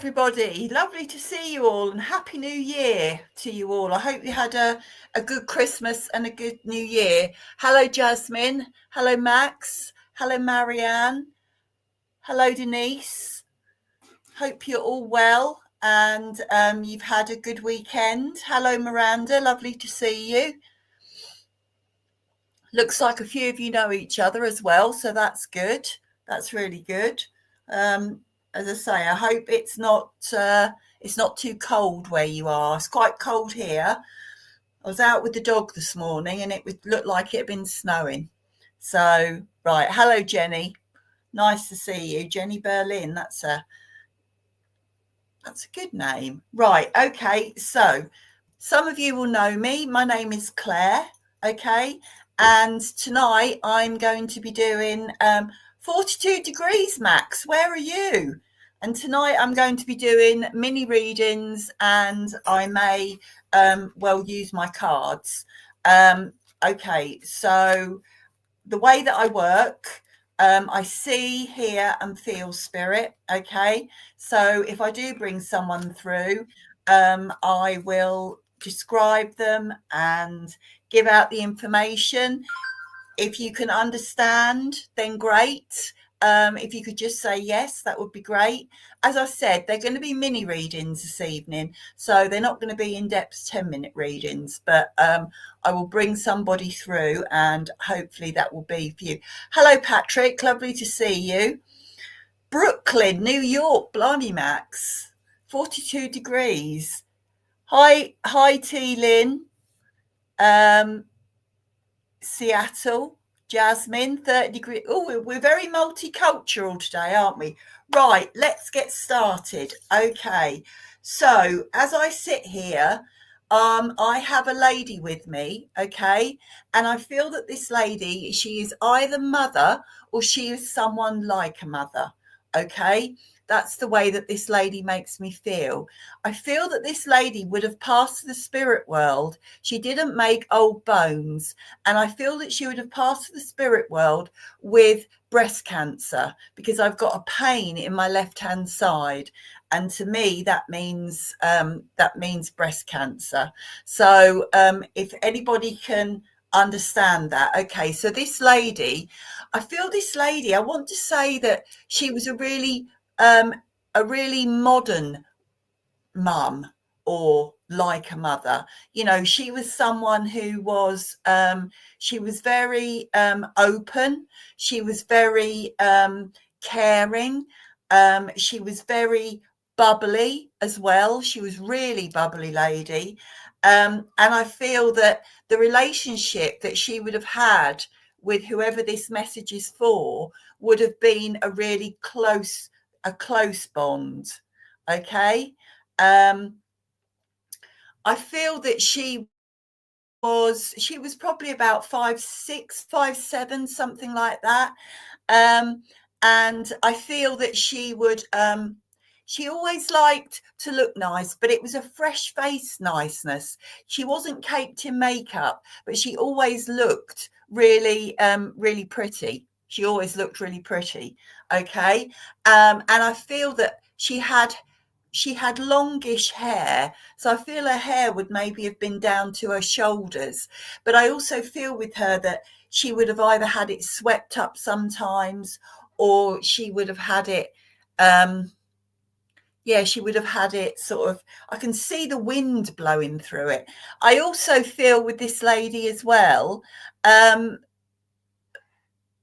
everybody. Lovely to see you all, and Happy New Year to you all. I hope you had a good Christmas and a good New Year. Hello, Jasmine. Hello, Max. Hello, Marianne. Hello, Denise. Hope you're all well and you've had a good weekend. Hello, Miranda. Lovely to see you. Looks like a few of you know each other as well, so that's good. That's really good. As I say, I hope it's not too cold where you are. It's quite cold here. I was out with the dog this morning and looked like it had been snowing. So, right. Hello, Jenny. Nice to see you. Jenny Berlin. That's a good name. Right. Okay. So some of you will know me. My name is Claire. Okay. And tonight I'm going to be doing 42 degrees, Max. Where are you? And tonight I'm going to be doing mini readings, and I may use my cards. Okay, so the way that I work, I see, hear and feel spirit. Okay, so if I do bring someone through, I will describe them and give out the information. If you can understand, then great. If you could just say yes, that would be great. As I said, they're going to be mini readings this evening, so they're not going to be in-depth 10-minute readings, but I will bring somebody through and hopefully that will be for you. Hello, Patrick. Lovely to see you. Brooklyn, New York. Blimey, Max. 42 degrees. Hi, T. Lynn. Seattle, Jasmine, 30 degrees. Oh, we're very multicultural today, aren't we? Right, let's get started. Okay, so as I sit here, I have a lady with me, okay, and I feel that this lady, she is either mother or she is someone like a mother, okay. That's the way that this lady makes me feel. I feel that this lady would have passed the spirit world. She didn't make old bones. And I feel that she would have passed the spirit world with breast cancer, because I've got a pain in my left-hand side. And to me, that means breast cancer. So if anybody can understand that. Okay, so this lady, I want to say that she was a really modern mum, or like a mother. You know, she was someone who was she was very open. She was very caring. She was very bubbly as well. She was really bubbly lady. And I feel that the relationship that she would have had with whoever this message is for would have been a really close bond. Okay. I feel that she was probably about 5'6", 5'7", something like that. And I feel that she would she always liked to look nice, but it was a fresh face niceness. She wasn't caked in makeup, but she always looked really pretty. She always looked really pretty. Okay. And I feel that she had longish hair, so I feel her hair would maybe have been down to her shoulders. But I also feel with her that she would have either had it swept up sometimes, or she would have had it she would have had it sort of, I can see the wind blowing through it. I also feel with this lady as well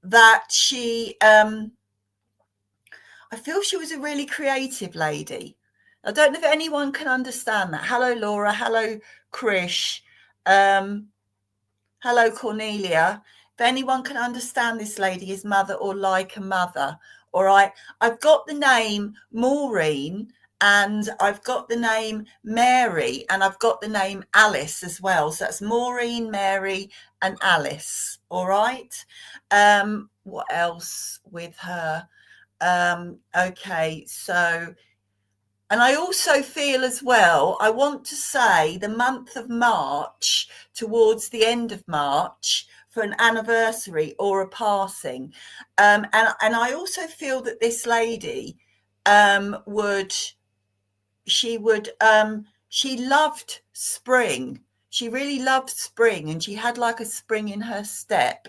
that she I feel she was a really creative lady. I don't know if anyone can understand that. Hello, Laura. Hello, Krish. Hello, Cornelia. If anyone can understand this lady as mother or like a mother. All right. I've got the name Maureen, and I've got the name Mary, and I've got the name Alice as well. So that's Maureen, Mary, and Alice. All right. What else with her? Okay, so, and I also feel as well, I want to say the month of March, towards the end of March, for an anniversary or a passing. And I also feel that this lady would she loved spring. She really loved spring, and she had like a spring in her step.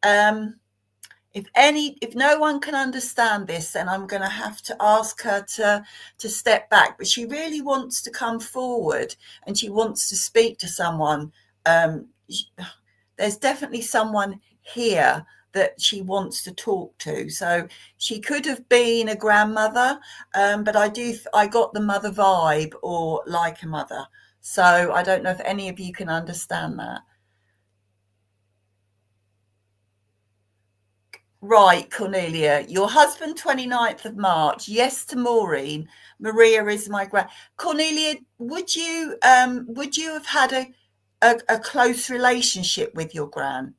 Um, if no one can understand this, then I'm going to have to ask her to step back. But she really wants to come forward, and she wants to speak to someone. There's definitely someone here that she wants to talk to. So she could have been a grandmother, but I got the mother vibe, or like a mother. So I don't know if any of you can understand that. Right, Cornelia, your husband, 29th of March. Yes, to Maureen. Maria is my grand. Cornelia, would you have had a close relationship with your gran?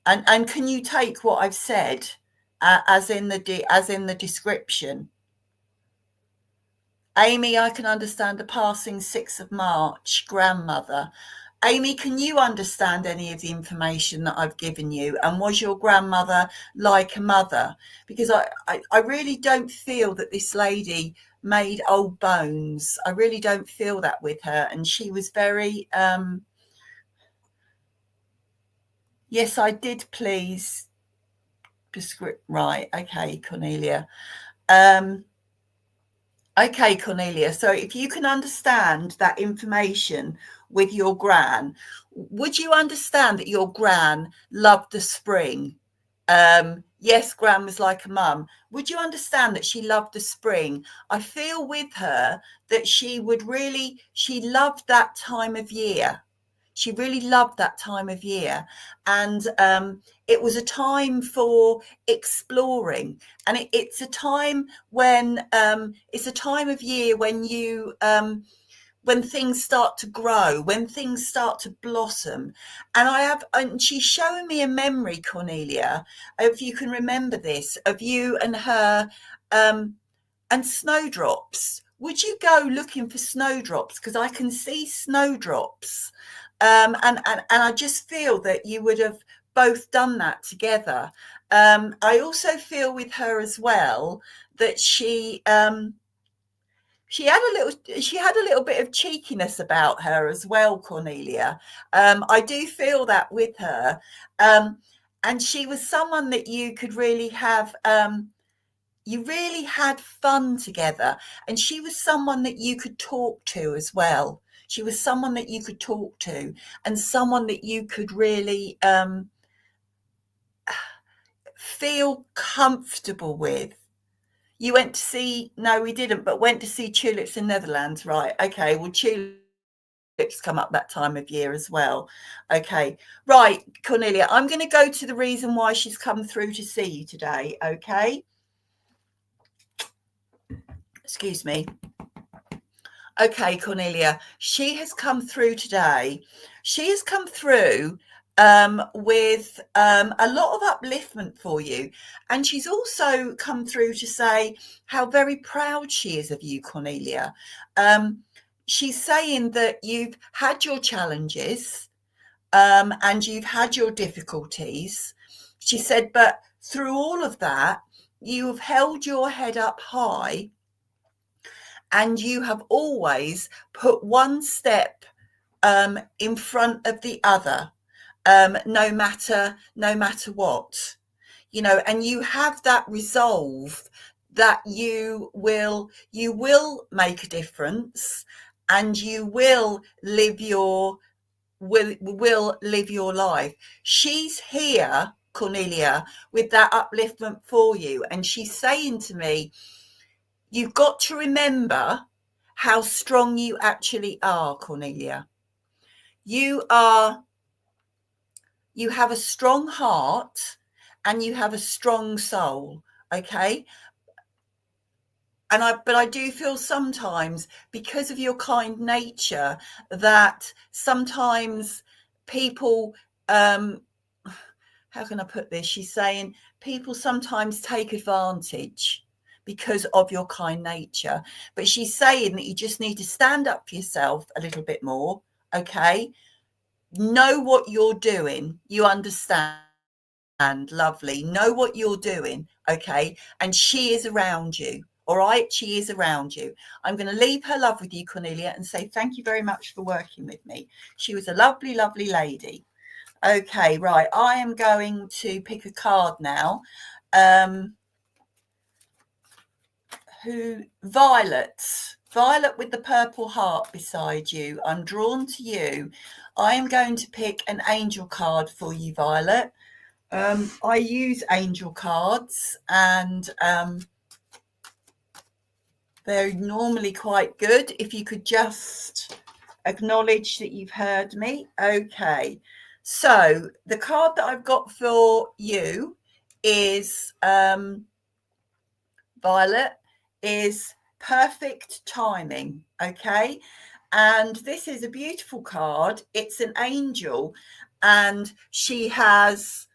And can you take what I've said as in the description? Amy, I can understand the passing 6th of March, grandmother. Amy, can you understand any of the information that I've given you? And was your grandmother like a mother? Because I really don't feel that this lady made old bones. I really don't feel that with her. And she was very, yes, I did, please. Right. Okay, Cornelia. Okay, Cornelia. So if you can understand that information with your gran, would you understand that your gran loved the spring? Yes, gran was like a mum. Would you understand that she loved the spring? I feel with her that she loved that time of year. She really loved that time of year. And it was a time for exploring. And it's a time when it's a time of year when when things start to grow, when things start to blossom. And she's showing me a memory, Cornelia, if you can remember this, of you and her, and snowdrops. Would you go looking for snowdrops? Because I can see snowdrops. And I just feel that you would have both done that together. I also feel with her as well that she had a little bit of cheekiness about her as well, Cornelia. I do feel that with her. And she was someone that you could really have, you really had fun together. And she was someone that you could talk to as well. She was someone that you could talk to, and someone that you could really feel comfortable with. You went to see, no, we didn't, but went to see tulips in Netherlands, right? Okay, well, tulips come up that time of year as well. Okay, right, Cornelia, I'm going to go to the reason why she's come through to see you today, okay? Excuse me. Okay, Cornelia, she has come through today. She has come through with a lot of upliftment for you. And she's also come through to say how very proud she is of you, Cornelia. She's saying that you've had your challenges and you've had your difficulties. She said, but through all of that, you have held your head up high, and you have always put one step in front of the other, no matter what, and you have that resolve that you will make a difference, and you will live your life. She's here, Cornelia, with that upliftment for you, and she's saying to me, you've got to remember how strong you actually are, Cornelia. You have a strong heart, and you have a strong soul, okay? But I do feel sometimes, because of your kind nature, that sometimes people, how can I put this? She's saying people sometimes take advantage because of your kind nature. But she's saying that you just need to stand up for yourself a little bit more, okay? Know what you're doing. You understand, lovely. Know what you're doing, okay? And she is around you, All right, she is around you. I'm going to leave her love with you, Cornelia, and say thank you very much for working with me. She was a lovely, lovely lady. Okay, right. I am going to pick a card now. Violet with the purple heart beside you. I'm drawn to you. I am going to pick an angel card for you, Violet. I use angel cards, and they're normally quite good. If you could just acknowledge that you've heard me. Okay. So the card that I've got for you is Violet, is perfect timing. Okay. And this is a beautiful card. It's an angel, and she has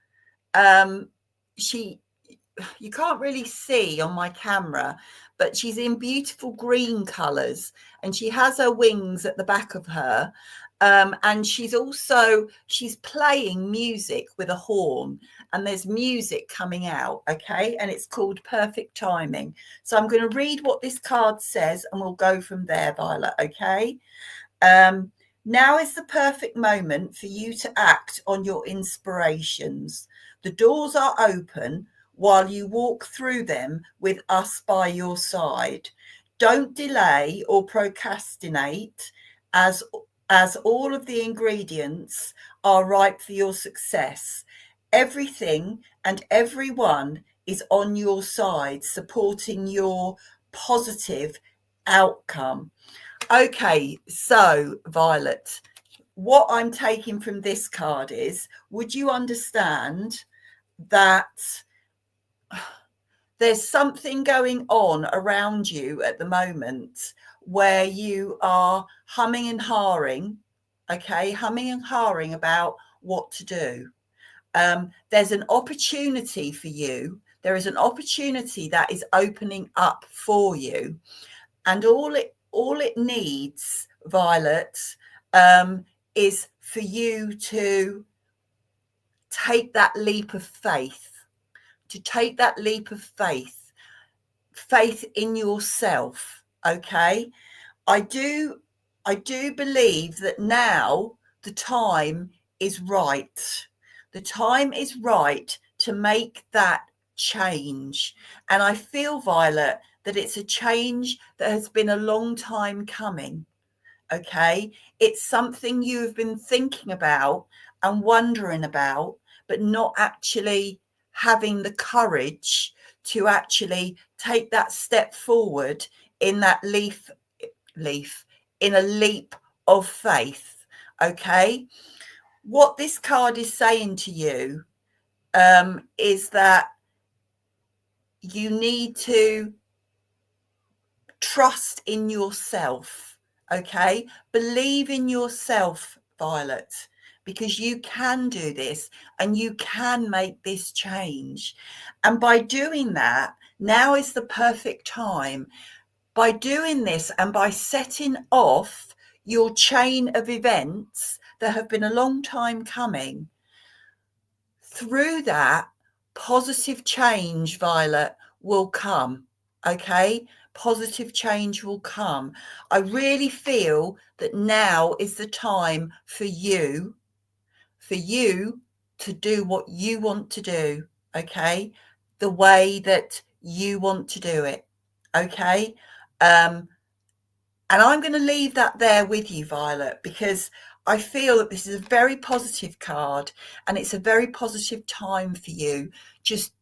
you can't really see on my camera, but she's in beautiful green colors, and she has her wings at the back of her. And she's playing music with a horn, and there's music coming out. Okay. And it's called perfect timing. So I'm going to read what this card says, and we'll go from there, Violet. Okay. Now is the perfect moment for you to act on your inspirations. The doors are open while you walk through them with us by your side. Don't delay or procrastinate, as all of the ingredients are ripe for your success. Everything and everyone is on your side, supporting your positive outcome. Okay, so Violet, what I'm taking from this card is, would you understand that there's something going on around you at the moment where you are humming and hawing, okay, humming and hawing about what to do. There's an opportunity for you. There is an opportunity that is opening up for you. And all it needs, Violet, is for you to take that leap of faith, faith in yourself. Okay. I do believe that now the time is right. The time is right to make that change. And I feel, Violet, that it's a change that has been a long time coming. Okay. It's something you've been thinking about and wondering about, but not actually having the courage to actually take that step forward in that leap of faith. Okay. What this card is saying to you is that you need to trust in yourself. Okay. Believe in yourself, Violet, because you can do this and you can make this change. And by doing that, now is the perfect time. By doing this and by setting off your chain of events that have been a long time coming, through that, positive change, Violet, will come. Okay. Positive change will come. I really feel that now is the time for you to do what you want to do. Okay. The way that you want to do it. Okay. And I'm going to leave that there with you, Violet, because I feel that this is a very positive card and it's a very positive time for you. Just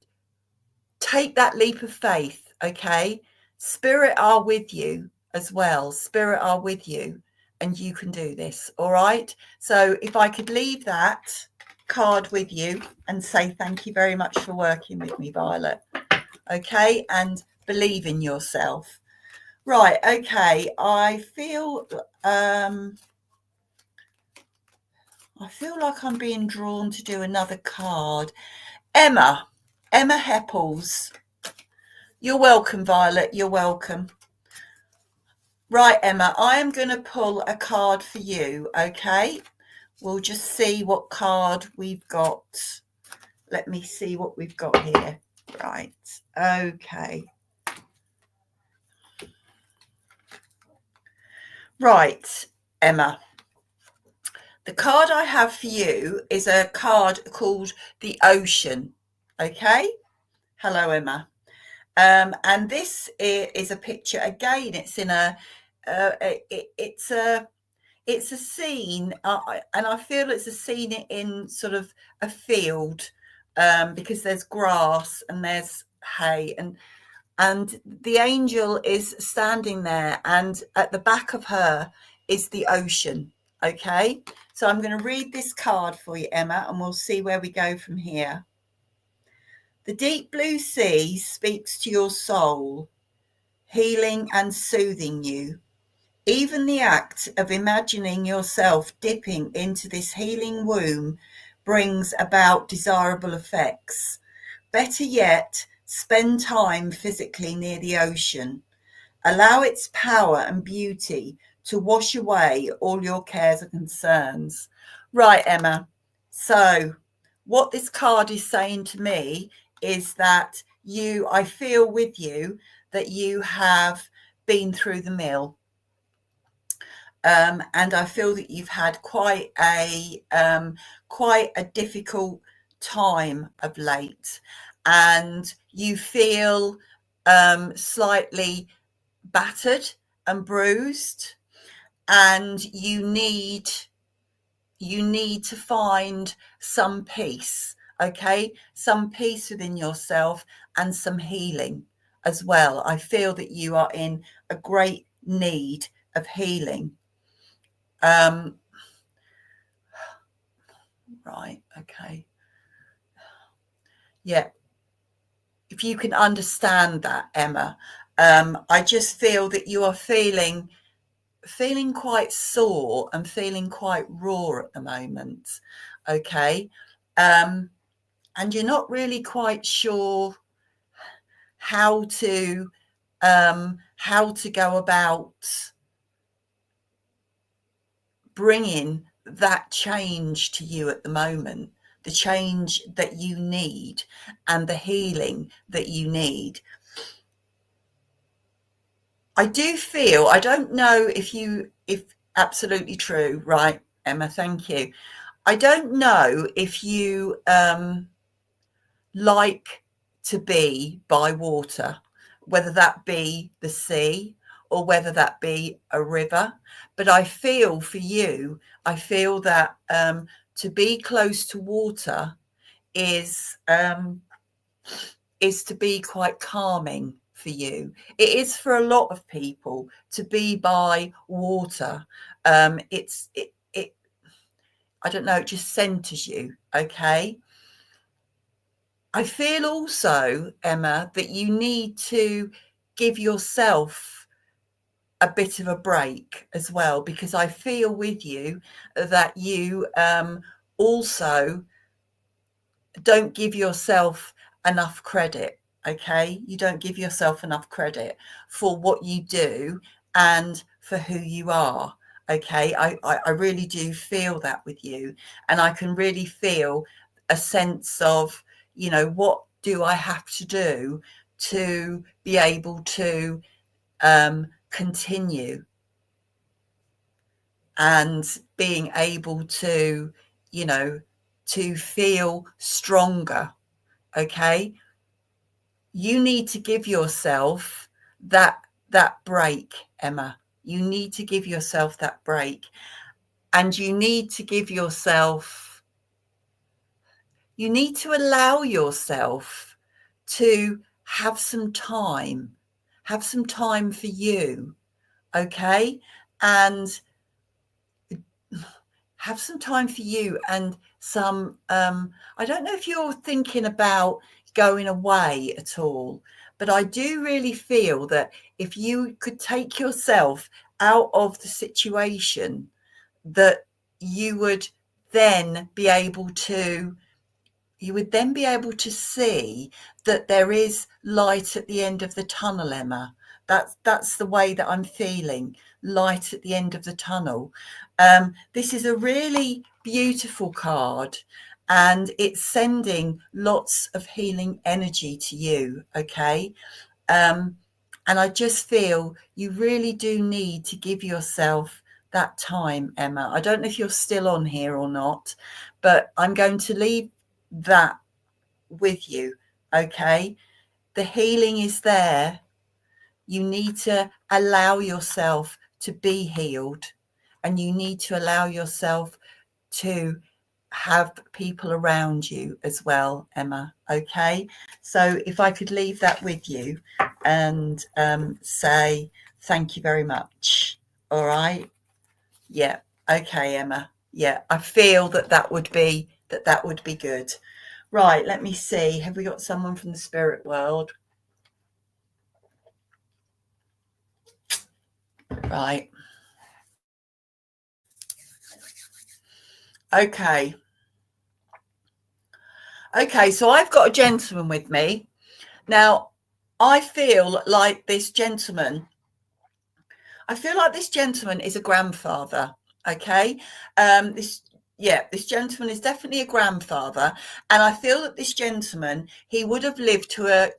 take that leap of faith. Okay. Spirit are with you as well. Spirit are with you, and you can do this. All right. So if I could leave that card with you and say thank you very much for working with me, Violet. Okay. And believe in yourself. Right. Okay. I feel like I'm being drawn to do another card. Emma Heppels. You're welcome, Violet. You're welcome. Right, Emma, I am going to pull a card for you, okay? We'll just see what card we've got. Let me see what we've got here. Right, okay. Right, Emma. The card I have for you is a card called the Ocean. Okay. Hello, Emma. And this is a picture again. It's in it's a scene, and I feel it's a scene in sort of a field, because there's grass and there's hay, and the angel is standing there, and at the back of her is the ocean. Okay, so I'm going to read this card for you, Emma, and we'll see where we go from here. The deep blue sea speaks to your soul, healing and soothing you. Even the act of imagining yourself dipping into this healing womb brings about desirable effects. Better yet, spend time physically near the ocean. Allow its power and beauty to wash away all your cares and concerns. Right, Emma. So, what this card is saying to me is that I feel with you that you have been through the mill. And I feel that you've had quite a difficult time of late, and you feel slightly battered and bruised, and you need to find some peace. Okay, some peace within yourself and some healing as well. I feel that you are in a great need of healing. Right, okay. Yeah, if you can understand that, Emma, I just feel that you are feeling quite sore and feeling quite raw at the moment. Okay, and you're not really quite sure how to go about bringing that change to you at the moment, the change that you need and the healing that you need. I do feel, I don't know if absolutely true, right, Emma, thank you. I don't know if you like to be by water, whether that be the sea or whether that be a river. But I feel for you, I feel that to be close to water is to be quite calming for you. It is for a lot of people to be by water. It I don't know, it just centers you. Okay. I feel also, Emma, that you need to give yourself a bit of a break as well, because I feel with you that you also don't give yourself enough credit. Okay, you don't give yourself enough credit for what you do and for who you are. Okay, I really do feel that with you, and I can really feel a sense of, what do I have to do to be able to continue, and being able to, to feel stronger. Okay, you need to give yourself that break, Emma. You need to give yourself that break, and you need to allow yourself to have some time for you. Okay, and have some time for you and some I don't know if you're thinking about going away at all, but I do really feel that if you could take yourself out of the situation, that you would then be able to see that there is light at the end of the tunnel, Emma. That's the way that I'm feeling, light at the end of the tunnel. This is a really beautiful card, and it's sending lots of healing energy to you. Okay. And I just feel you really do need to give yourself that time, Emma. I don't know if you're still on here or not, but I'm going to leave that with you. Okay. The healing is there. You need to allow yourself to be healed, and you need to allow yourself to have people around you as well, Emma. Okay. So if I could leave that with you and say thank you very much. All right. Yeah. Okay, Emma. Yeah, I feel that would be good. Right, let me see. Have we got someone from the spirit world? Right. Okay. Okay, so I've got a gentleman with me. Now, I feel like this gentleman is a grandfather. Okay. This gentleman is definitely a grandfather, and I feel that this gentleman, he would have lived to a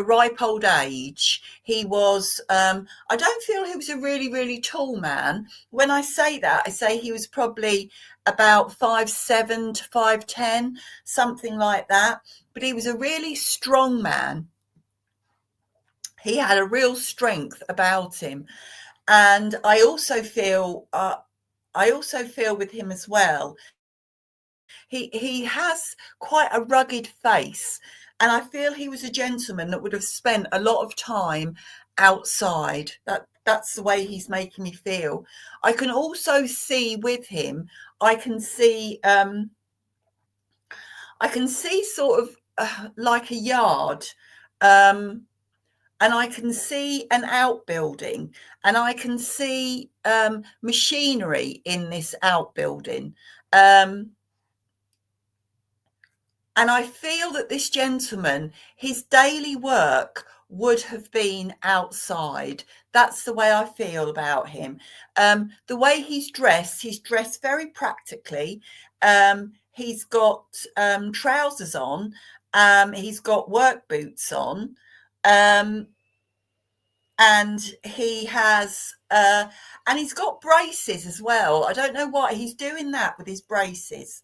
ripe old age. He was I don't feel he was a really, really tall man. When I say that, I say he was probably about 5'7" to 5'10", something like that. But he was a really strong man. He had a real strength about him. And I also feel with him as well. He has quite a rugged face, and I feel he was a gentleman that would have spent a lot of time outside. That's the way he's making me feel. I can also see with him. I can see sort of like a yard. And I can see an outbuilding, and I can see machinery in this outbuilding. And I feel that this gentleman, his daily work would have been outside. That's the way I feel about him. The way he's dressed very practically. He's got trousers on. He's got work boots on. And he has and he's got braces as well. I don't know why he's doing that with his braces.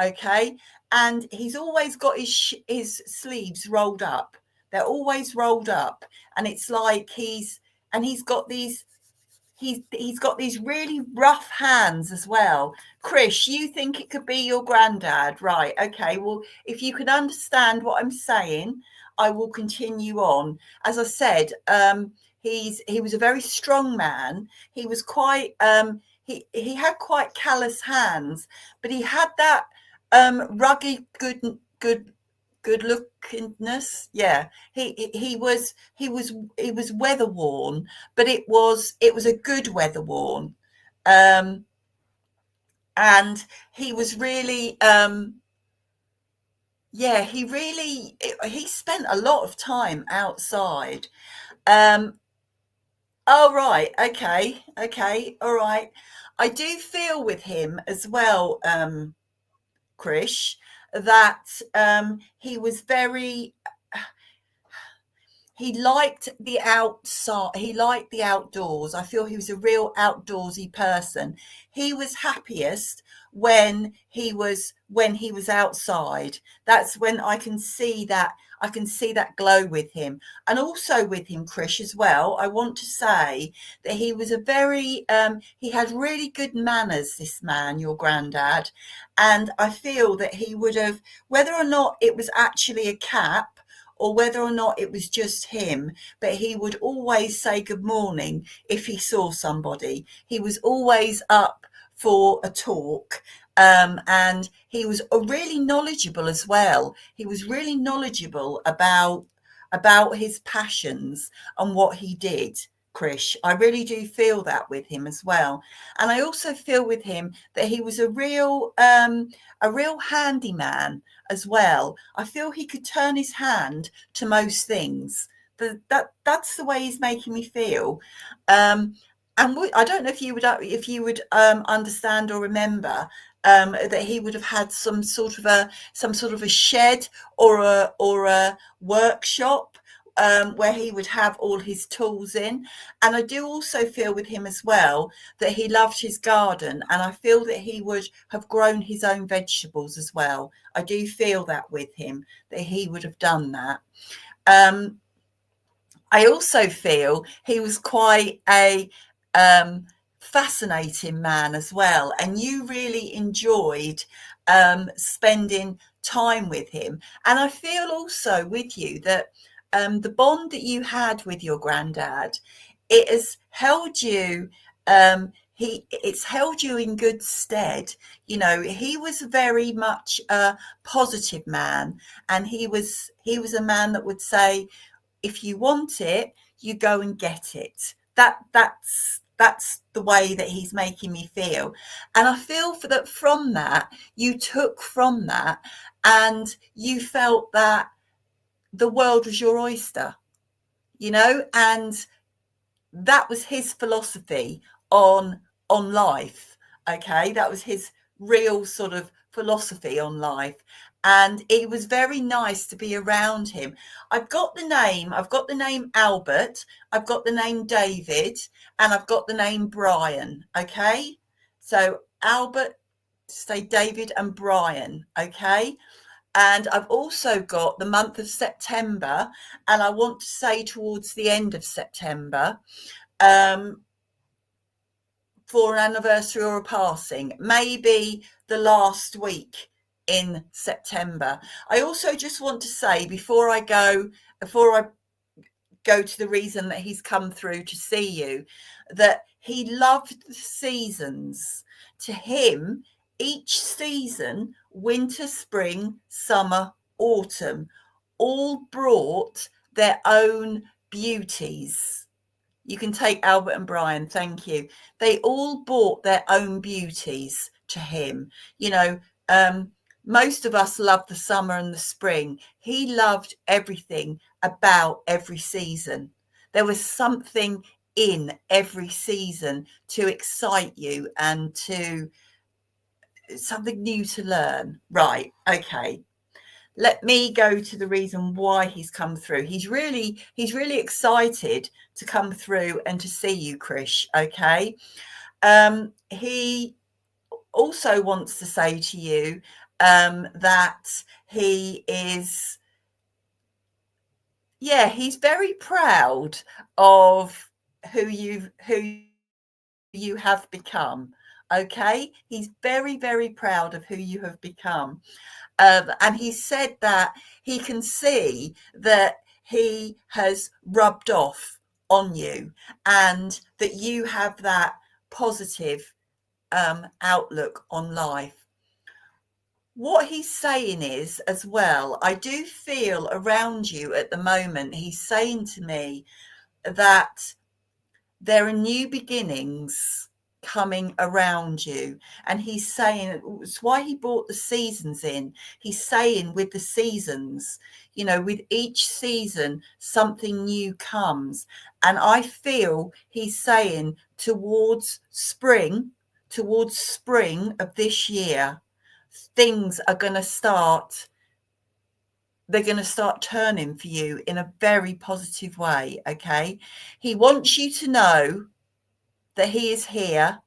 Okay. And he's always got his sleeves rolled up. They're always rolled up, and it's like he's got these really rough hands as well. Krish, you think it could be your granddad, right? Okay, well, if you can understand what I'm saying, I will continue on. As I said, he was a very strong man. He was quite he had quite callous hands, but he had that rugged good lookingness. Yeah, he was weather worn, but it was a good weather worn. And he was really he spent a lot of time outside. Oh, right. Okay. All right. I do feel with him as well, Krish, that he was very he liked the outside. He liked the outdoors. I feel he was a real outdoorsy person. He was happiest when he was outside. That's when I can see that glow with him. And also with him, Krish, as well, I want to say that he was a very he had really good manners, this man, your granddad. And I feel that he would have, whether or not it was actually a cap or whether or not it was just him, but he would always say good morning if he saw somebody. He was always up for a talk. And he was really knowledgeable as well. He was really knowledgeable about his passions and what he did, Krish. I really do feel that with him as well. And I also feel with him that he was a real handyman as well. I feel he could turn his hand to most things. That's the way he's making me feel. And I don't know if you would understand or remember. that he would have had some sort of a shed or a workshop where he would have all his tools in. And I do also feel with him as well that he loved his garden, and I feel that he would have grown his own vegetables as well. I do feel that with him, that he would have done that. I also feel he was quite a fascinating man as well, and you really enjoyed spending time with him. And I feel also with you that the bond that you had with your granddad, it has held you. It's held you in good stead. You know, he was very much a positive man, and he was a man that would say, if you want it, you go and get it. That's the way that he's making me feel. And I feel that from that, you took from that, and you felt that the world was your oyster, you know, and that was his philosophy on life. Okay, that was his real sort of philosophy on life, and it was very nice to be around him. I've got the name Albert, I've got the name David, and I've got the name Brian. Okay, so Albert, say David, and Brian. Okay, and I've also got the month of September, and I want to say towards the end of September, for an anniversary or a passing, maybe the last week in September. I also just want to say before I go to the reason that he's come through to see you, that he loved the seasons. To him, each season, winter, spring, summer, autumn, all brought their own beauties. You can take Albert and Brian, thank you. They all brought their own beauties to him. You know, most of us love the summer and the spring. He loved everything about every season. There was something in every season to excite you and to something new to learn. Right, okay. Let me go to the reason why he's come through. He's really excited to come through and to see you, Krish. Okay. He also wants to say to you that he is, he's very proud of who you have become. Okay. He's very, very proud of who you have become. And he said that he can see that he has rubbed off on you, and that you have that positive outlook on life. What he's saying is, as well, I do feel around you at the moment, he's saying to me that there are new beginnings coming around you, and he's saying it's why he brought the seasons in. He's saying with the seasons, you know, with each season something new comes, and I feel he's saying towards spring of this year, things are going to start, they're going to start turning for you in a very positive way. Okay, he wants you to know that he is here,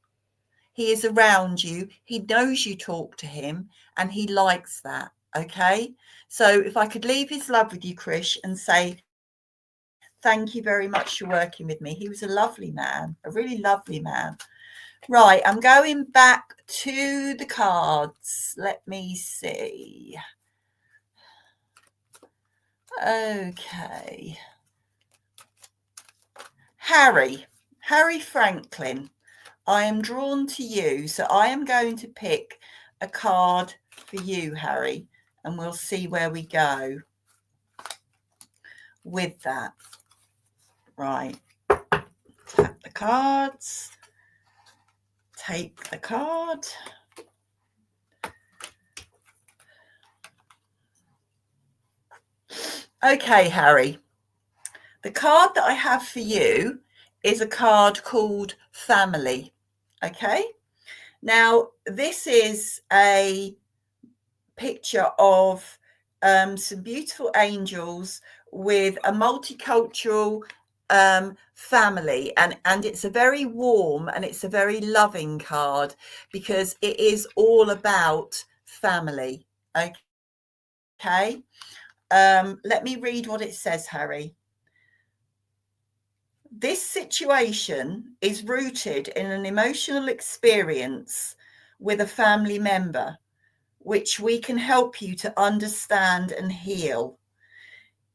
he is around you, he knows you talk to him, and he likes that. Okay, so if I could leave his love with you, Krish, and say thank you very much for working with me. He was a lovely man, a really lovely man. Right, I'm going back to the cards. Let me see. Okay, Harry Franklin, I am drawn to you, so I am going to pick a card for you, Harry, and we'll see where we go with that. Right, tap the cards, take the card. Okay, Harry, the card that I have for you is a card called Family. Okay, Now, this is a picture of some beautiful angels with a multicultural family, and it's a very warm and it's a very loving card because it is all about family. Okay. Let me read what it says, Harry. This situation is rooted in an emotional experience with a family member, which we can help you to understand and heal.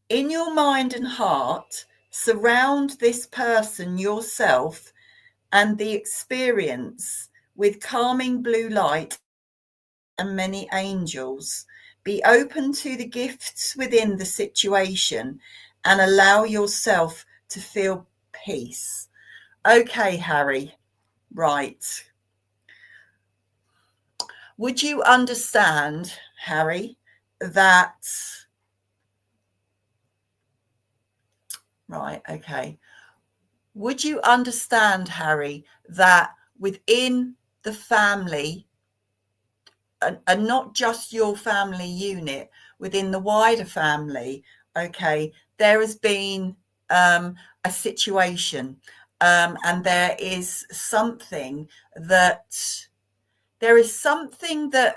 In your mind and heart, surround this person, yourself, and the experience with calming blue light and many angels. Be open to the gifts within the situation and allow yourself to feel peace. Okay, Harry, right. Would you understand, Harry, that... Right, okay. Would you understand, Harry, that within the family, and not just your family unit, within the wider family, okay, there has been a situation, and there is something that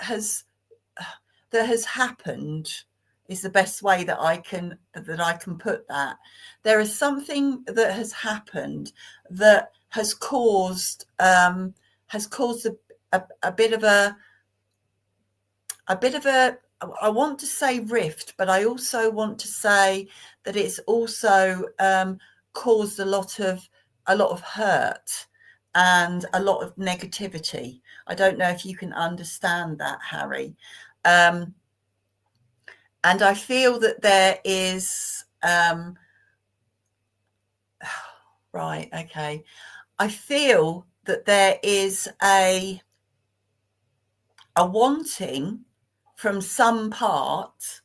has happened, is the best way that I can put that. There is something that has happened that has caused a bit of a I want to say rift, but I also want to say that it's also caused a lot of hurt and a lot of negativity. I don't know if you can understand that, Harry. And I feel that there is right, okay. I feel that there is a wanting from some part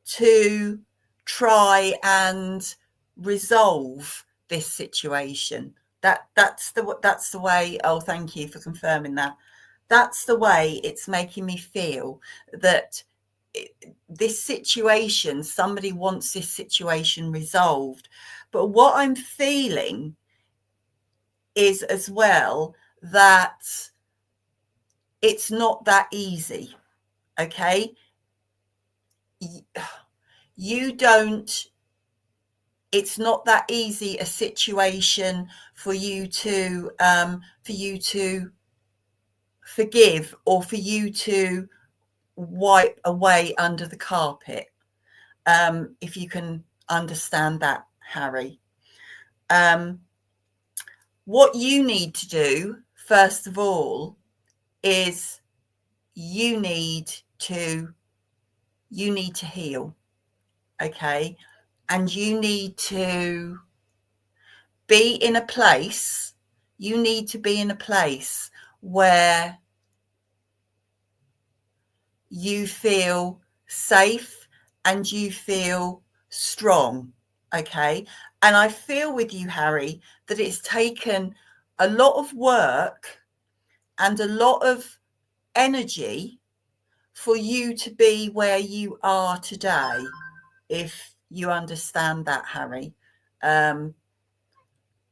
to try and resolve this situation. That's the way. Oh, thank you for confirming that. That's the way it's making me feel, that this situation, somebody wants this situation resolved. But what I'm feeling is as well that it's not that easy. Okay. You don't, it's not that easy a situation for you to forgive, or for you to wipe away under the carpet, if you can understand that, Harry. What you need to do, first of all, is you need to heal. Okay. And you need to be in a place, where you feel safe and you feel strong. Okay. And I feel with you, Harry, that it's taken a lot of work and a lot of energy for you to be where you are today, if you understand that, Harry. And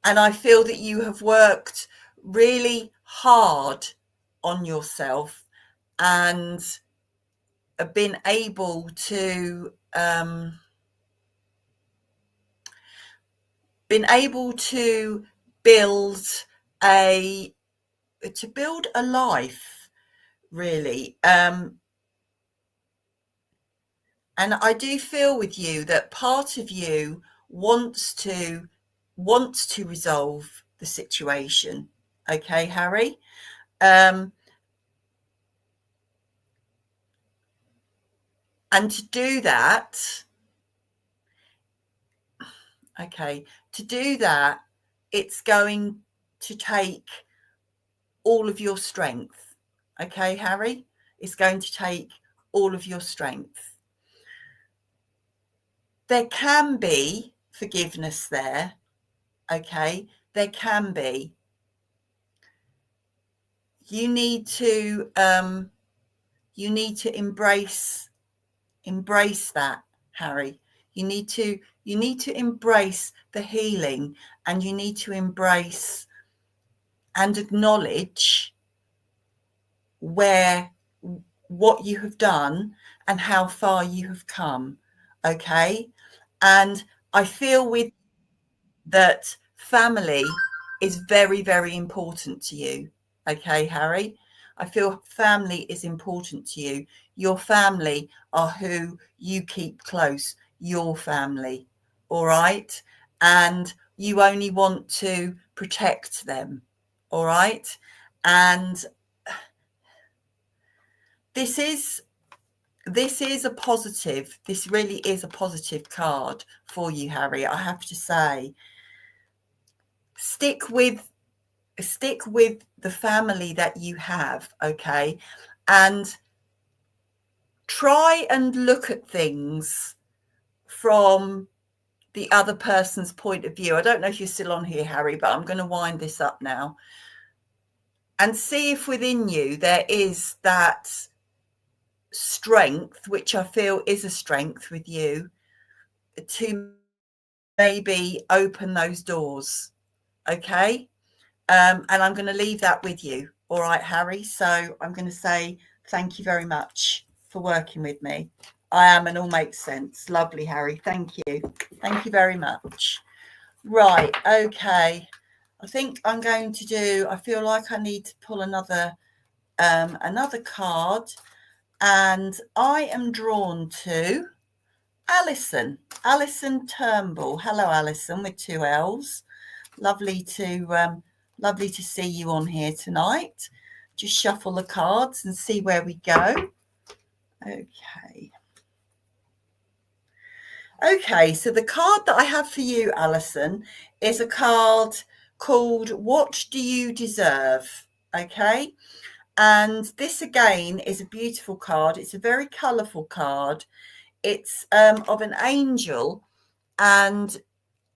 I feel that you have worked really hard on yourself and have been able to build a life, really. And I do feel with you that part of you wants to resolve the situation. Okay, Harry. And to do that, it's going to take all of your strength. Okay, Harry? It's going to take all of your strength. There can be forgiveness there. Okay, there can be. you need to embrace that, Harry. You need to embrace the healing, and you need to embrace and acknowledge what you have done and how far you have come. Okay. And I feel with that family is very, very important to you. Okay, Harry? I feel family is important to you. Your family are who you keep close, your family. All right? And you only want to protect them. All right? And this is a positive, this really is a positive card for you, Harry. I have to say, stick with the family that you have, okay? And try and look at things from the other person's point of view. I don't know if you're still on here, Harry, but I'm going to wind this up now. And see if within you there is that strength, which I feel is a strength with you, to maybe open those doors, okay? And I'm going to leave that with you. All right, Harry. So I'm going to say thank you very much for working with me. I am, and all makes sense. Lovely, Harry. Thank you. Thank you very much. Right. Okay. I think I'm going to do, I feel like I need to pull another card, and I am drawn to Alison Turnbull. Hello, Alison, with 2 L's. Lovely to see you on here tonight. Just shuffle the cards and see where we go. Okay, so the card that I have for you, Alison, is a card called What Do You Deserve? Okay, and this again is a beautiful card. It's a very colourful card. It's of an angel, and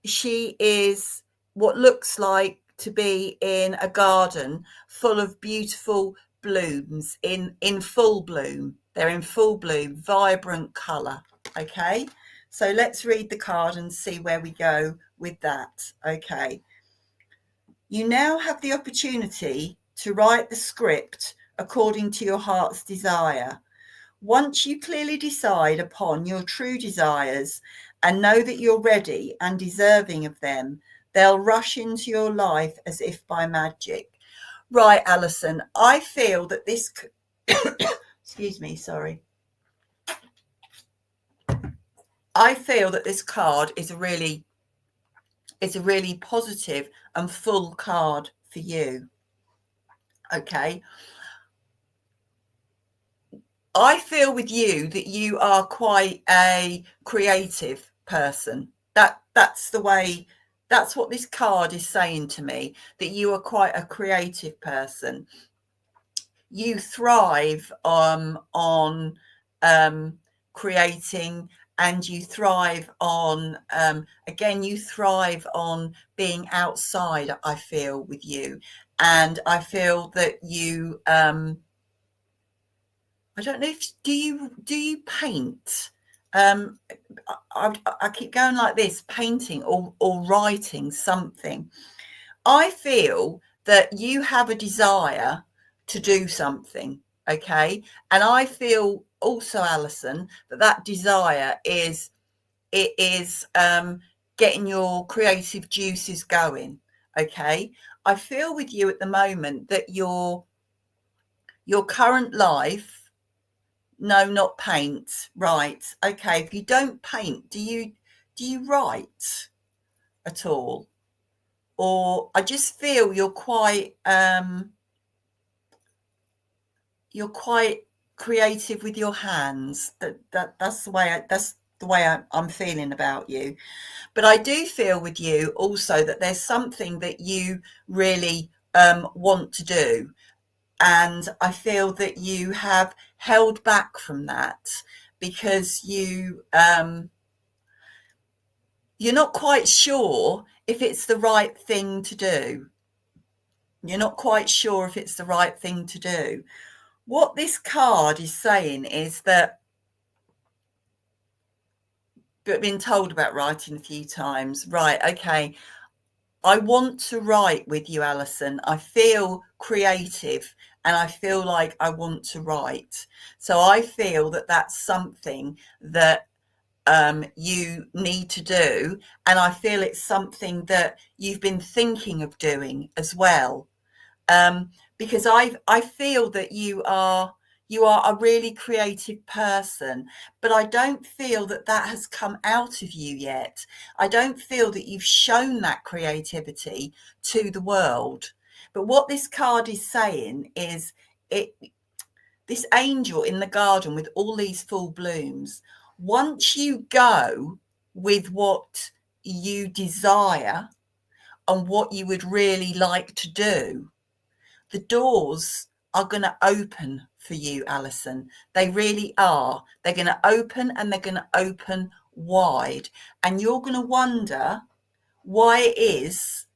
she is what looks like to be in a garden full of beautiful blooms in full bloom. They're in full bloom, vibrant colour. Okay, so let's read the card and see where we go with that. Okay, you now have the opportunity to write the script according to your heart's desire. Once you clearly decide upon your true desires and know that you're ready and deserving of them, they'll rush into your life as if by magic. Right, Alison, I feel that this, excuse me, sorry. I feel that this card is a really positive and full card for you. Okay. I feel with you that you are quite a creative person. That's the way, that's what this card is saying to me, that you are quite a creative person. You thrive on creating, and you thrive on again, you thrive on being outside, I feel, with you. And I feel that you I don't know if do you paint? I keep going like this, painting or writing something. I feel that you have a desire to do something, okay? And I feel also, Alison, that desire is getting your creative juices going, okay? I feel with you at the moment that your current life. No, not paint. Right. Okay. If you don't paint, do you write at all? Or I just feel you're quite creative with your hands. That's the way I'm feeling about you. But I do feel with you also that there's something that you really want to do. And I feel that you have held back from that because you're not quite sure if it's the right thing to do. You're not quite sure if it's the right thing to do. What this card is saying is that, but been told about writing a few times. Right, okay. I want to write with you, Alison. I feel creative and I feel like I want to write. So I feel that that's something that you need to do. And I feel it's something that you've been thinking of doing as well. Because I feel that you are a really creative person, but I don't feel that that has come out of you yet. I don't feel that you've shown that creativity to the world. But what this card is saying is, this angel in the garden with all these full blooms, once you go with what you desire and what you would really like to do, the doors are going to open for you, Alison. They really are. They're going to open, and they're going to open wide. And you're going to wonder why it is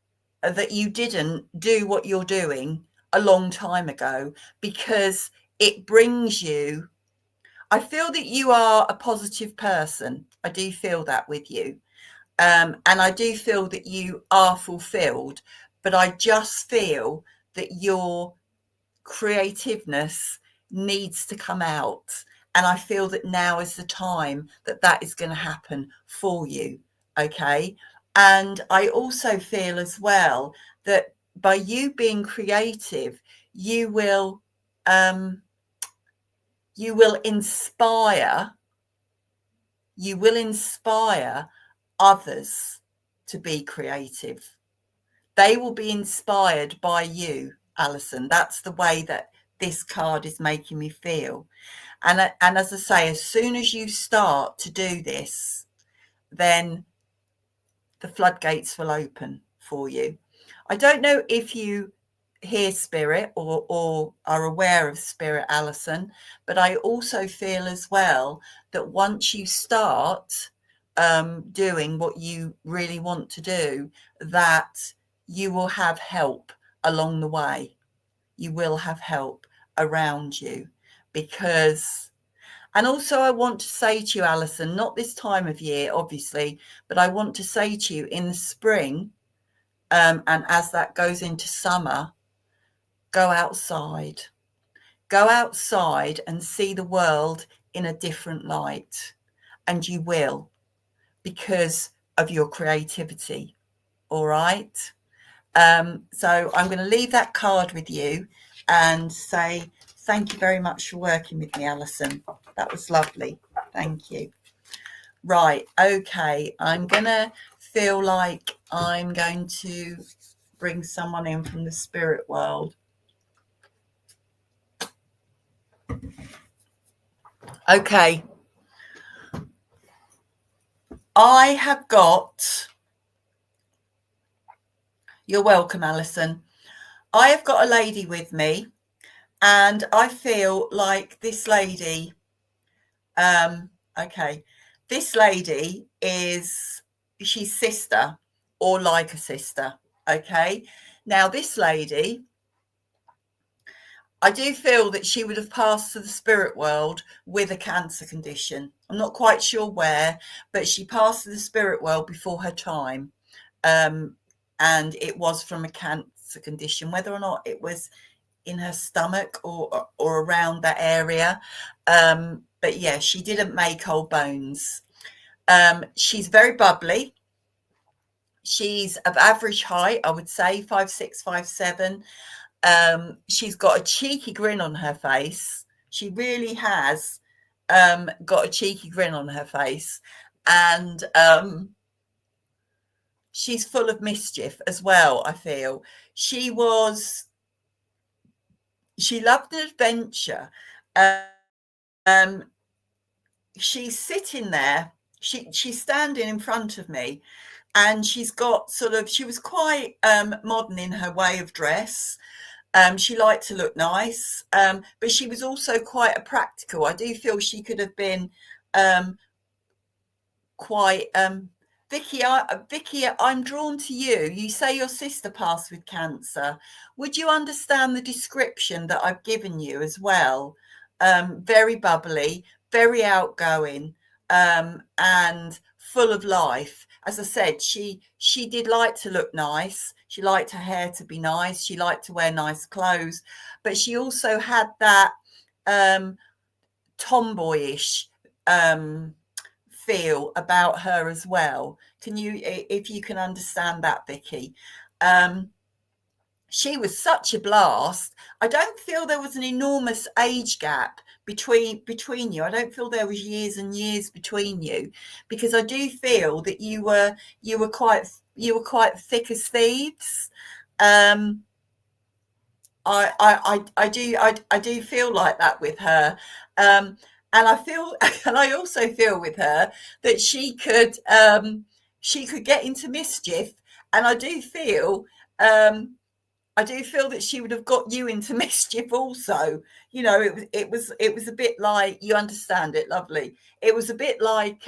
that you didn't do what you're doing a long time ago, because it brings you, I feel that you are a positive person. I do feel that with you. And I do feel that you are fulfilled, but I just feel that your creativeness needs to come out. And I feel that now is the time that that is going to happen for you. Okay. And I also feel as well that by you being creative, you will inspire others to be creative. They will be inspired by you, Alison. That's the way that this card is making me feel. And as I say, as soon as you start to do this, then the floodgates will open for you. I don't know if you hear spirit or are aware of spirit, Alison, but I also feel as well that once you start doing what you really want to do, that you will have help along the way. You will have help around you, because, and also I want to say to you, Alison, not this time of year, obviously, but I want to say to you in the spring, and as that goes into summer, go outside. Go outside and see the world in a different light. And you will, because of your creativity. All right. So I'm going to leave that card with you and say thank you very much for working with me, Alison. That was lovely. Thank you. Right. Okay. I'm going to feel like I'm going to bring someone in from the spirit world. Okay. I have got, you're welcome, Alison. I have got a lady with me, and I feel like this lady, okay, this lady is, she's sister or like a sister. Okay. Now this lady, I do feel that she would have passed to the spirit world with a cancer condition. I'm not quite sure where, but she passed to the spirit world before her time. And it was from a cancer condition, whether or not it was in her stomach or around that area. But yeah, she didn't make old bones. She's very bubbly. She's of average height, I would say, 5'6", 5'7". She's got a cheeky grin on her face. She really has got a cheeky grin on her face. And she's full of mischief as well, I feel. She loved an adventure. She's sitting there. She's standing in front of me, and she's got she was quite modern in her way of dress. She liked to look nice, but she was also quite a practical. I do feel she could have been quite Vicky, I'm drawn to you. You say your sister passed with cancer. Would you understand the description that I've given you as well? Very bubbly, very outgoing, and full of life. As I said, she did like to look nice. She liked her hair to be nice. She liked to wear nice clothes, but she also had that tomboyish feel about her as well. Can you, if you can understand that, Vicky? Um, she was such a blast. I don't feel there was an enormous age gap between you. I don't feel there was years and years between you, because I do feel that you were quite thick as thieves. Um, I do feel like that with her, and I feel and I also feel with her that she could get into mischief, and I do feel that she would have got you into mischief also. It was a bit like, you understand it, lovely. It was a bit like,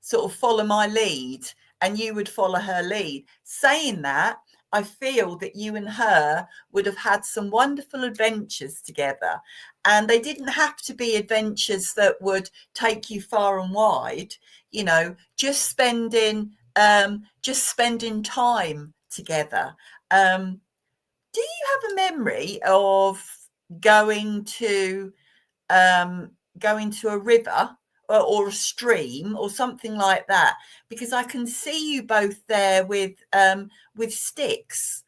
sort of follow my lead, and you would follow her lead. Saying that, I feel that you and her would have had some wonderful adventures together, and they didn't have to be adventures that would take you far and wide. Just spending time together. Um, do you have a memory of going to going to a river, or a stream or something like that? Because I can see you both there with sticks,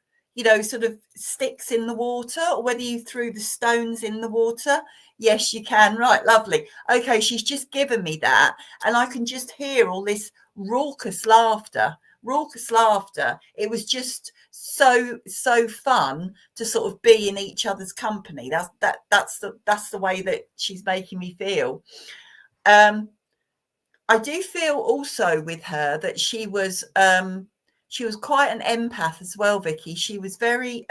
sort of sticks in the water, or whether you threw the stones in the water. Yes, you can. Right, lovely. Okay, she's just given me that, and I can just hear all this raucous laughter. Raucous laughter. It was just so fun to sort of be in each other's company. That's the way that she's making me feel. Um, I do feel also with her that she was quite an empath as well, Vicky. She was a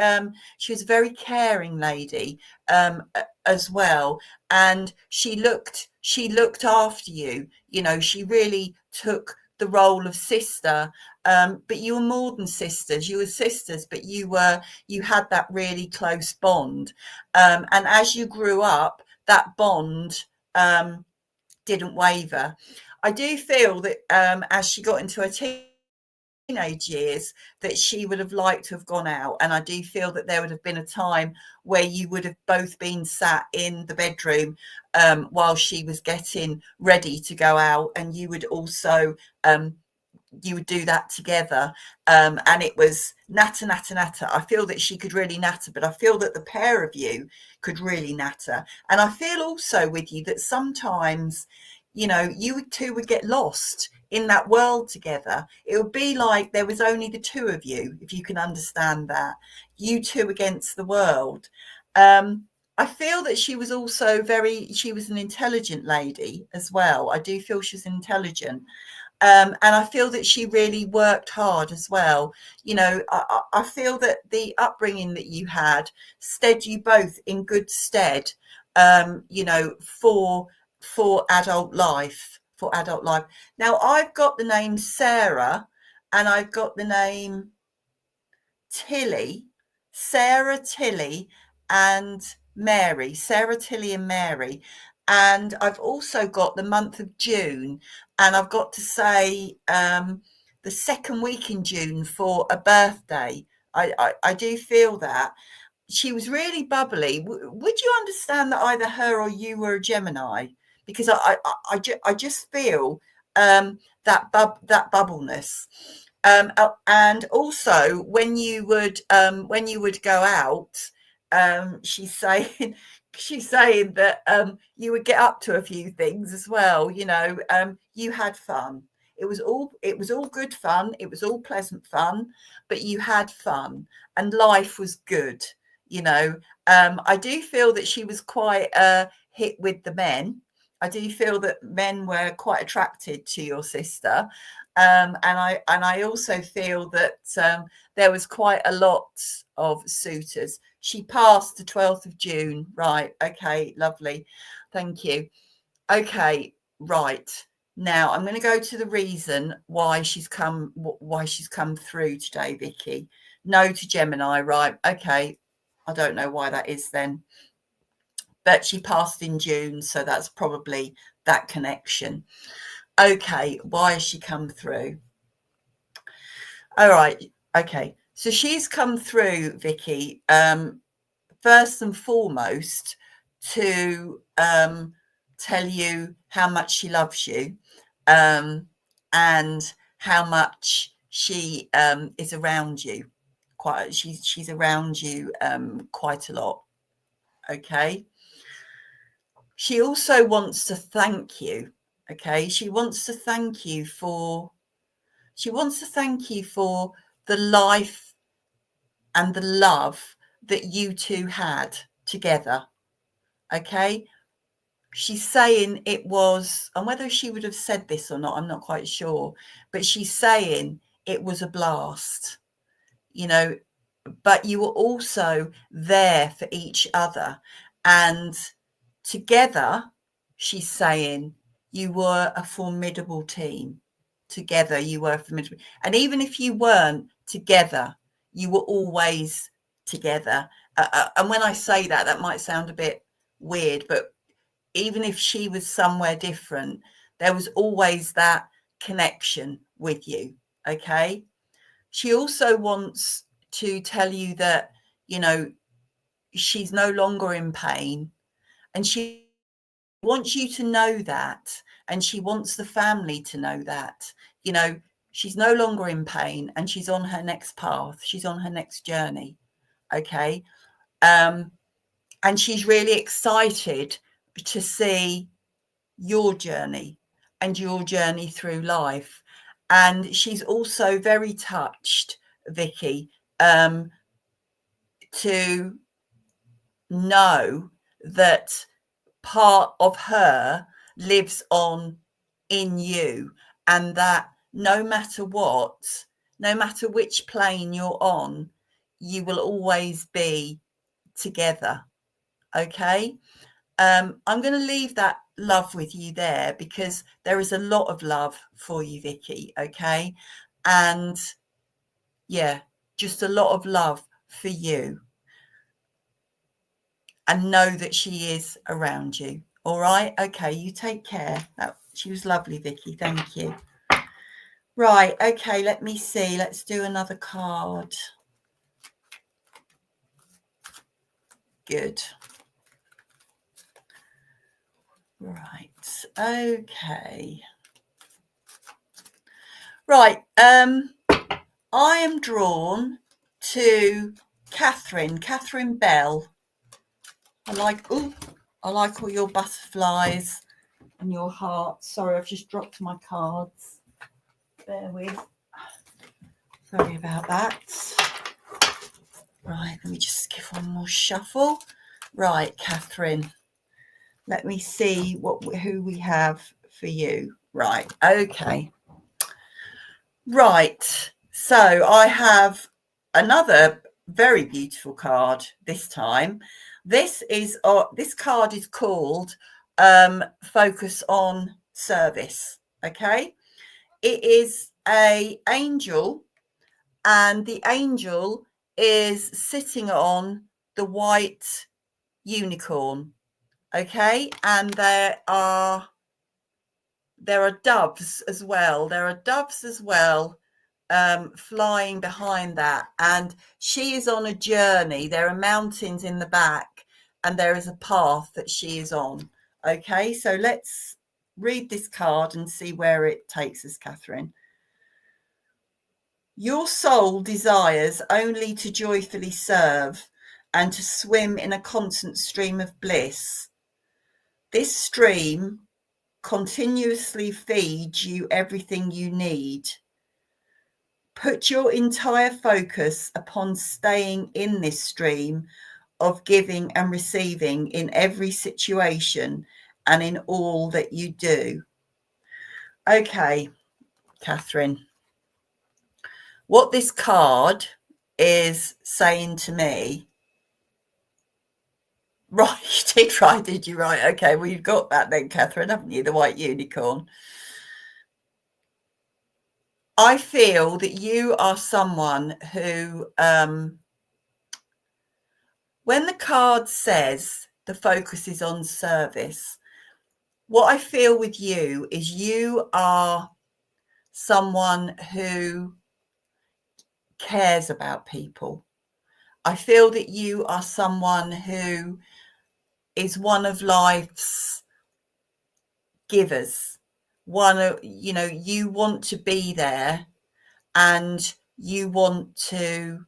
very caring lady, as well, and she looked after you. She really took the role of sister. But you were more than sisters. You were sisters, but you had that really close bond. And as you grew up, that bond didn't waver. I do feel that, as she got into her teenage years, that she would have liked to have gone out, and I do feel that there would have been a time where you would have both been sat in the bedroom, while she was getting ready to go out, and you would do that together. And it was natter, natter, natter. I feel that she could really natter, but I feel that the pair of you could really natter. And I feel also with you that sometimes, you two would get lost in that world together. It would be like there was only the two of you, if you can understand that. You two against the world. I feel that she was an intelligent lady as well. I do feel she was intelligent. And I feel that she really worked hard as well. I feel that the upbringing that you had stead you both in good stead, for adult life. For adult life. Now, I've got the name Sarah, and I've got the name Tilly, Sarah, Tilly, and Mary. Sarah, Tilly, and Mary. And I've also got the month of June, and I've got to say, the second week in June for a birthday. I do feel that. She was really bubbly. Would you understand that either her or you were a Gemini? Because I just feel, that bubbleness. And also when you would go out, she's saying she's saying that, you would get up to a few things as well. You had fun. It was all good fun. It was all pleasant fun, but you had fun, and life was good. I do feel that she was quite a hit with the men. I do feel that men were quite attracted to your sister. And I also feel that, there was quite a lot of suitors. She passed the 12th of June. Right. Okay. Lovely. Thank you. Okay. Right. Now I'm going to go to the reason why she's come through today, Vicky. No to Gemini, right? Okay, I don't know why that is then, but she passed in June, so that's probably that connection. Okay, why has she come through? All right, okay, so she's come through, Vicky, first and foremost to tell you how much she loves you, and how much she is around you. She's around you quite a lot. Okay. She also wants to thank you. Okay. She wants to thank you for the life and the love that you two had together. Okay. She's saying it was, and whether she would have said this or not, I'm not quite sure, but she's saying it was a blast, but you were also there for each other. And together, she's saying you were a formidable team. Together, you were formidable. And even if you weren't together, you were always together. And when I say that, that might sound a bit weird, but even if she was somewhere different, there was always that connection with you. Okay. She also wants to tell you that, she's no longer in pain, and she wants you to know that, and she wants the family to know that, she's no longer in pain, and she's on her next path. She's on her next journey. Okay. And she's really excited to see your journey and your journey through life. And she's also very touched, Vicky, to know that part of her lives on in you, and that no matter what, no matter which plane you're on, you will always be together. Okay. I'm going to leave that love with you there, because there is a lot of love for you, Vicky. Okay. And yeah, just a lot of love for you. And know that she is around you. All right. Okay. You take care. She was lovely, Vicky. Thank you. Right. Okay. Let me see. Let's do another card. Good. Right. Okay. Right. I am drawn to Catherine Bell. I like all your butterflies and your hearts. Sorry, I've just dropped my cards. Bear with. Sorry about that. Right, let me just give one more shuffle. Right, Catherine. Let me see who we have for you. Right, okay. Right, so I have another very beautiful card this time. This card is called Focus on Service. Okay, it is an angel, and the angel is sitting on the white unicorn. Okay, and there are doves as well. Flying behind that, and she is on a journey. There are mountains in the back, and there is a path that she is on. Okay, so let's read this card and see where it takes us, Catherine. Your soul desires only to joyfully serve and to swim in a constant stream of bliss. This stream continuously feeds you everything you need. Put your entire focus upon staying in this stream of giving and receiving in every situation and in all that you do. Okay, Catherine, what this card is saying to me, right, you did right, did you? Right, okay, well, you've got that then, Catherine, haven't you? The white unicorn. I feel that you are someone who, when the card says the focus is on service, what I feel with you is you are someone who cares about people. I feel that you are someone who is one of life's givers. You want to be there, and you want to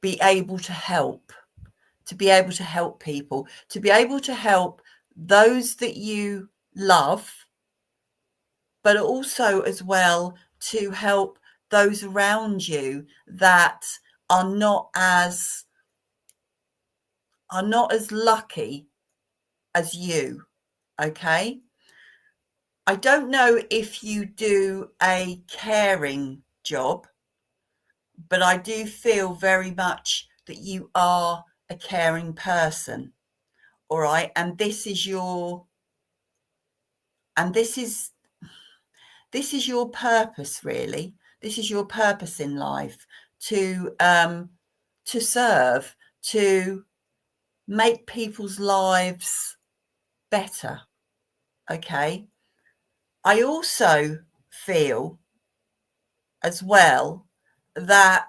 be able to help, people, to be able to help those that you love, but also as well to help those around you that are not as lucky as you. Okay. I don't know if you do a caring job, but I do feel very much that you are a caring person. All right. And this is your purpose, really. This is your purpose in life, to serve, to make people's lives better. Okay. I also feel as well that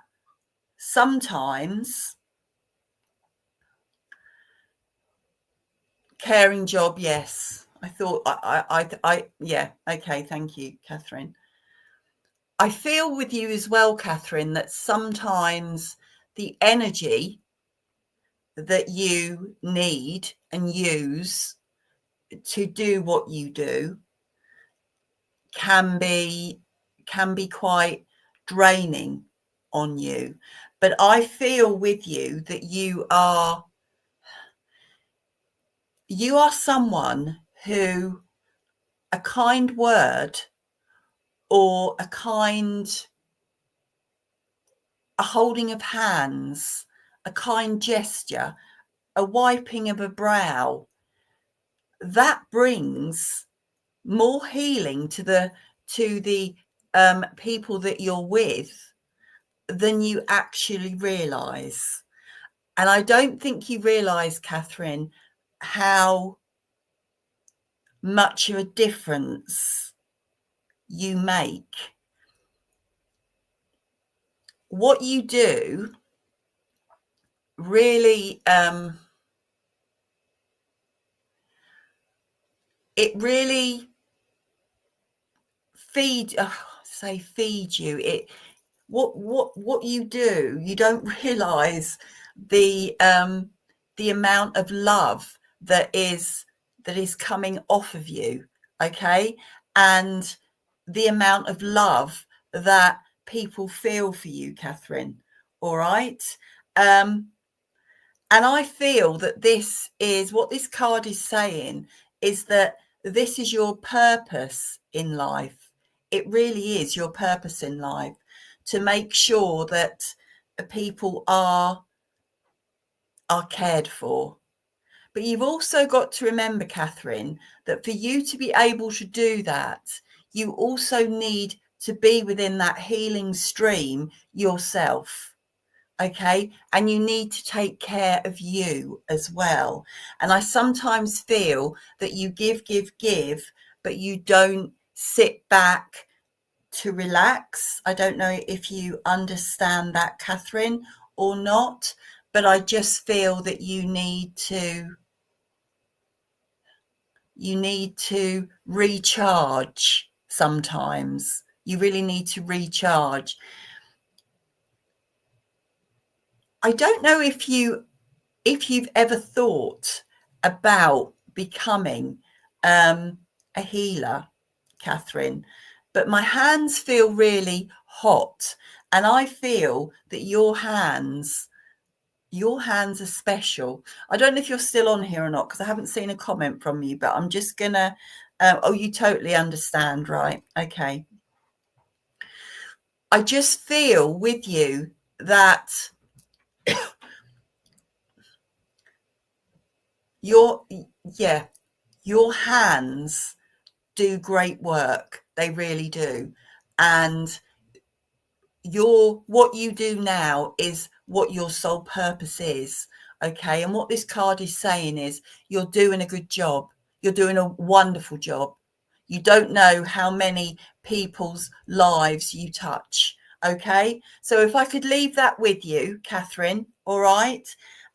sometimes caring job, yes. I thought yeah, okay, thank you, Catherine. I feel with you as well, Catherine, that sometimes the energy that you need and use to do what you do can be quite draining on you. But I feel with you that you are someone who a kind word or a holding of hands, a kind gesture, a wiping of a brow, that brings more healing to the people that you're with than you actually realize. And I don't think you realize, Catherine, how much of a difference you make. What you do really, it really feed you. What you do, you don't realize the amount of love that is coming off of you. Okay. And the amount of love that people feel for you, Catherine. All right. And I feel that this is what this card is saying, is that this is your purpose in life. It really is your purpose in life, to make sure that people are cared for. But you've also got to remember, Catherine, that for you to be able to do that, you also need to be within that healing stream yourself. Okay. And you need to take care of you as well. And I sometimes feel that you give, but you don't sit back to relax. I don't know if you understand that, Catherine, or not, but I just feel that you need to recharge sometimes. You really need to recharge. I don't know if you've ever thought about becoming a healer, Catherine, but my hands feel really hot, and I feel that your hands are special. I don't know if you're still on here or not, because I haven't seen a comment from you, but I'm just gonna you totally understand, right? Okay. I just feel with you that your hands do great work. They really do. and what you do now is what your sole purpose is. Okay, and what this card is saying is you're doing a good job. You're doing a wonderful job. You don't know how many people's lives you touch. Okay, so if I could leave that with you, Catherine, all right,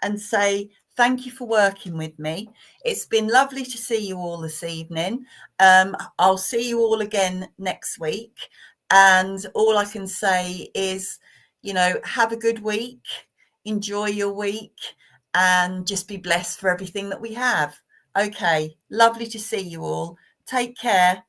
and say thank you for working with me. It's been lovely to see you all this evening. I'll see you all again next week. And all I can say is, have a good week, enjoy your week, and just be blessed for everything that we have. Okay, lovely to see you all. Take care.